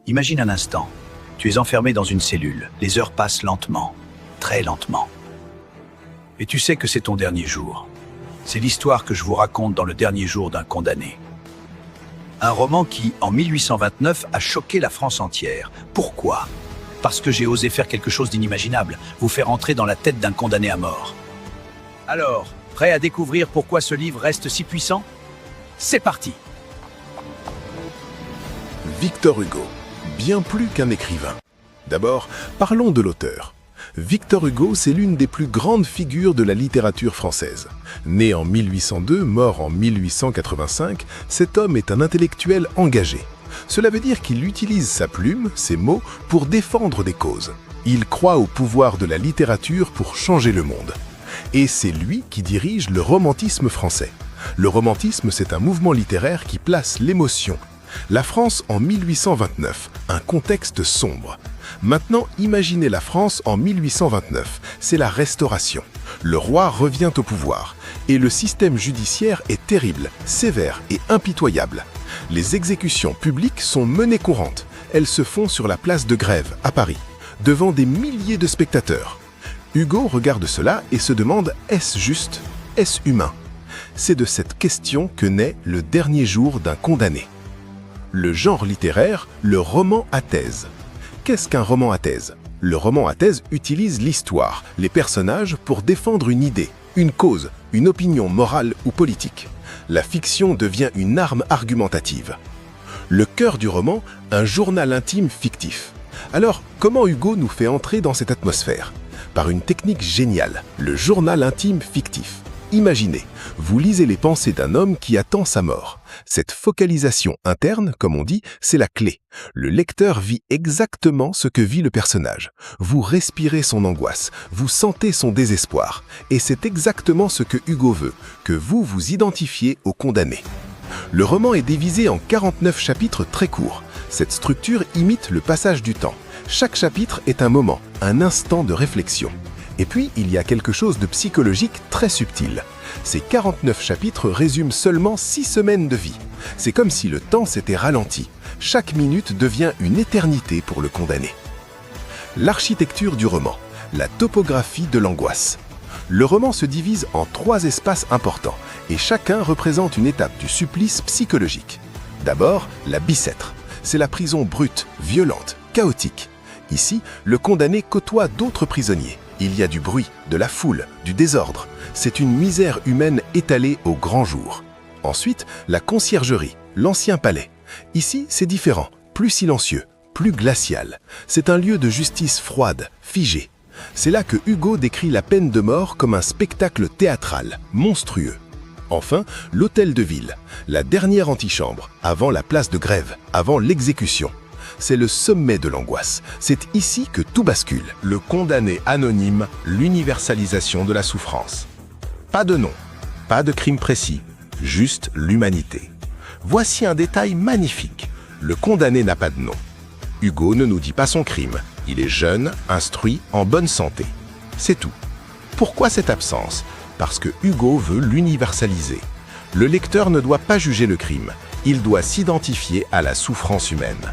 Imagine un instant. Tu es enfermé dans une cellule. Les heures passent lentement, très lentement. Et tu sais que c'est ton dernier jour. C'est l'histoire que je vous raconte dans Le dernier jour d'un condamné. Un roman qui, en 1829, a choqué la France entière. Pourquoi? Parce que j'ai osé faire quelque chose d'inimaginable, vous faire entrer dans la tête d'un condamné à mort. Alors, prêt à découvrir pourquoi ce livre reste si puissant? C'est parti! Victor Hugo, bien plus qu'un écrivain. D'abord, parlons de l'auteur. Victor Hugo, c'est l'une des plus grandes figures de la littérature française. Né en 1802, mort en 1885, cet homme est un intellectuel engagé. Cela veut dire qu'il utilise sa plume, ses mots, pour défendre des causes. Il croit au pouvoir de la littérature pour changer le monde. Et c'est lui qui dirige le romantisme français. Le romantisme, c'est un mouvement littéraire qui place l'émotion. La France en 1829, un contexte sombre. Maintenant, imaginez la France en 1829, c'est la Restauration. Le roi revient au pouvoir, et le système judiciaire est terrible, sévère et impitoyable. Les exécutions publiques sont menées courantes. Elles se font sur la place de Grève, à Paris, devant des milliers de spectateurs. Hugo regarde cela et se demande, est-ce juste? Est-ce humain? C'est de cette question que naît Le dernier jour d'un condamné. Le genre littéraire, le roman à thèse. Qu'est-ce qu'un roman à thèse? Le roman à thèse utilise l'histoire, les personnages pour défendre une idée, une cause, une opinion morale ou politique. La fiction devient une arme argumentative. Le cœur du roman, un journal intime fictif. Alors, comment Hugo nous fait entrer dans cette atmosphère? Par une technique géniale, le journal intime fictif. Imaginez, vous lisez les pensées d'un homme qui attend sa mort. Cette focalisation interne, comme on dit, c'est la clé. Le lecteur vit exactement ce que vit le personnage. Vous respirez son angoisse, vous sentez son désespoir. Et c'est exactement ce que Hugo veut, que vous vous identifiez au condamné. Le roman est divisé en 49 chapitres très courts. Cette structure imite le passage du temps. Chaque chapitre est un moment, un instant de réflexion. Et puis, il y a quelque chose de psychologique très subtil. Ces 49 chapitres résument seulement 6 semaines de vie. C'est comme si le temps s'était ralenti. Chaque minute devient une éternité pour le condamné. L'architecture du roman, la topographie de l'angoisse. Le roman se divise en 3 espaces importants, et chacun représente une étape du supplice psychologique. D'abord, la Bicêtre. C'est la prison brute, violente, chaotique. Ici, le condamné côtoie d'autres prisonniers. Il y a du bruit, de la foule, du désordre. C'est une misère humaine étalée au grand jour. Ensuite, la conciergerie, l'ancien palais. Ici, c'est différent, plus silencieux, plus glacial. C'est un lieu de justice froide, figée. C'est là que Hugo décrit la peine de mort comme un spectacle théâtral, monstrueux. Enfin, l'hôtel de ville, la dernière antichambre, avant la place de Grève, avant l'exécution. C'est le sommet de l'angoisse. C'est ici que tout bascule. Le condamné anonyme, l'universalisation de la souffrance. Pas de nom, pas de crime précis, juste l'humanité. Voici un détail magnifique. Le condamné n'a pas de nom. Hugo ne nous dit pas son crime. Il est jeune, instruit, en bonne santé. C'est tout. Pourquoi cette absence? Parce que Hugo veut l'universaliser. Le lecteur ne doit pas juger le crime. Il doit s'identifier à la souffrance humaine.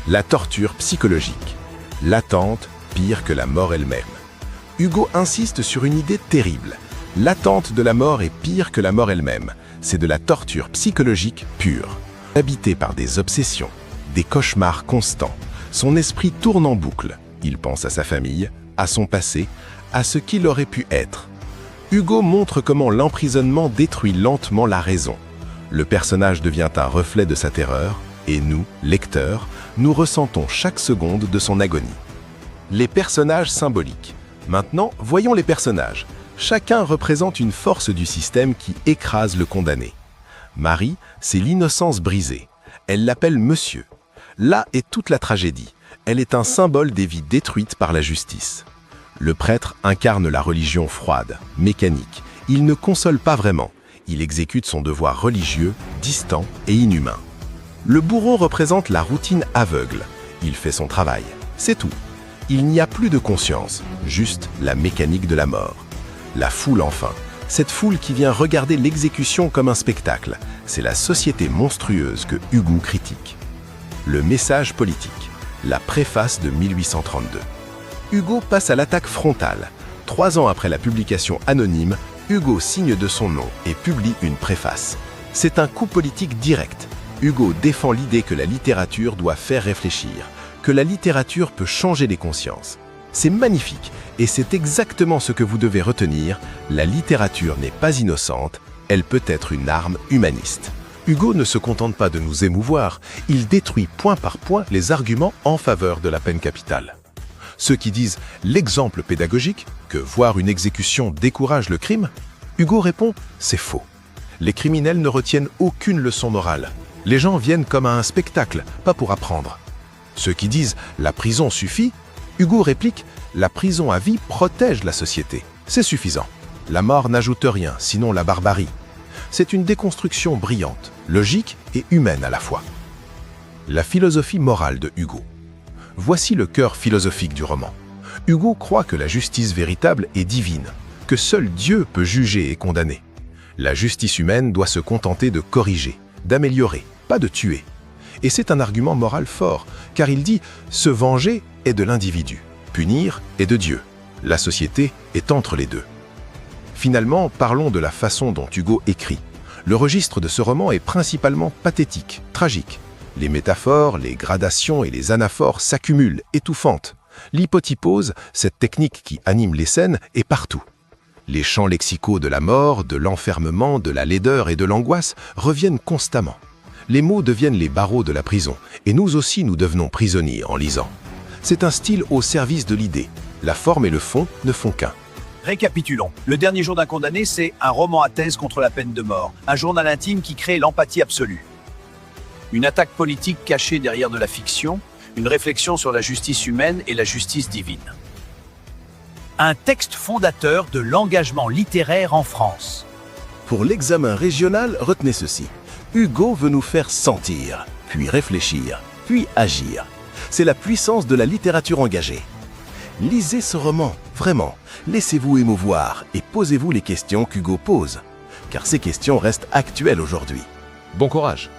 La torture psychologique. L'attente, pire que la mort elle-même. Hugo insiste sur une idée terrible. L'attente de la mort est pire que la mort elle-même. C'est de la torture psychologique pure. Habité par des obsessions, des cauchemars constants. Son esprit tourne en boucle. Il pense à sa famille, à son passé, à ce qu'il aurait pu être. Hugo montre comment l'emprisonnement détruit lentement la raison. Le personnage devient un reflet de sa terreur, et nous, lecteurs, nous ressentons chaque seconde de son agonie. Les personnages symboliques. Maintenant, voyons les personnages. Chacun représente une force du système qui écrase le condamné. Marie, c'est l'innocence brisée. Elle l'appelle monsieur. Là est toute la tragédie. Elle est un symbole des vies détruites par la justice. Le prêtre incarne la religion froide, mécanique. Il ne console pas vraiment. Il exécute son devoir religieux, distant et inhumain. Le bourreau représente la routine aveugle. Il fait son travail. C'est tout. Il n'y a plus de conscience, juste la mécanique de la mort. La foule enfin. Cette foule qui vient regarder l'exécution comme un spectacle. C'est la société monstrueuse que Hugo critique. Le message politique, la préface de 1832. Hugo passe à l'attaque frontale. 3 ans après la publication anonyme, Hugo signe de son nom et publie une préface. C'est un coup politique direct. Hugo défend l'idée que la littérature doit faire réfléchir, que la littérature peut changer les consciences. C'est magnifique et c'est exactement ce que vous devez retenir. La littérature n'est pas innocente, elle peut être une arme humaniste. Hugo ne se contente pas de nous émouvoir, il détruit point par point les arguments en faveur de la peine capitale. Ceux qui disent l'exemple pédagogique, que voir une exécution décourage le crime, Hugo répond « c'est faux ». Les criminels ne retiennent aucune leçon morale. Les gens viennent comme à un spectacle, pas pour apprendre. Ceux qui disent « la prison suffit », Hugo réplique « la prison à vie protège la société, c'est suffisant. La mort n'ajoute rien, sinon la barbarie. » C'est une déconstruction brillante, logique et humaine à la fois. La philosophie morale de Hugo. Voici le cœur philosophique du roman. Hugo croit que la justice véritable est divine, que seul Dieu peut juger et condamner. La justice humaine doit se contenter de corriger, d'améliorer, pas de tuer. Et c'est un argument moral fort, car il dit « se venger est de l'individu, punir est de Dieu. La société est entre les deux ». Finalement, parlons de la façon dont Hugo écrit. Le registre de ce roman est principalement pathétique, tragique. Les métaphores, les gradations et les anaphores s'accumulent, étouffantes. L'hypotypose, cette technique qui anime les scènes, est partout. Les champs lexicaux de la mort, de l'enfermement, de la laideur et de l'angoisse reviennent constamment. Les mots deviennent les barreaux de la prison, et nous aussi nous devenons prisonniers en lisant. C'est un style au service de l'idée. La forme et le fond ne font qu'un. Récapitulons. Le dernier jour d'un condamné, c'est un roman à thèse contre la peine de mort, un journal intime qui crée l'empathie absolue. Une attaque politique cachée derrière de la fiction, une réflexion sur la justice humaine et la justice divine. Un texte fondateur de l'engagement littéraire en France. Pour l'examen régional, retenez ceci. Hugo veut nous faire sentir, puis réfléchir, puis agir. C'est la puissance de la littérature engagée. Lisez ce roman, vraiment. Laissez-vous émouvoir et posez-vous les questions qu'Hugo pose. Car ces questions restent actuelles aujourd'hui. Bon courage!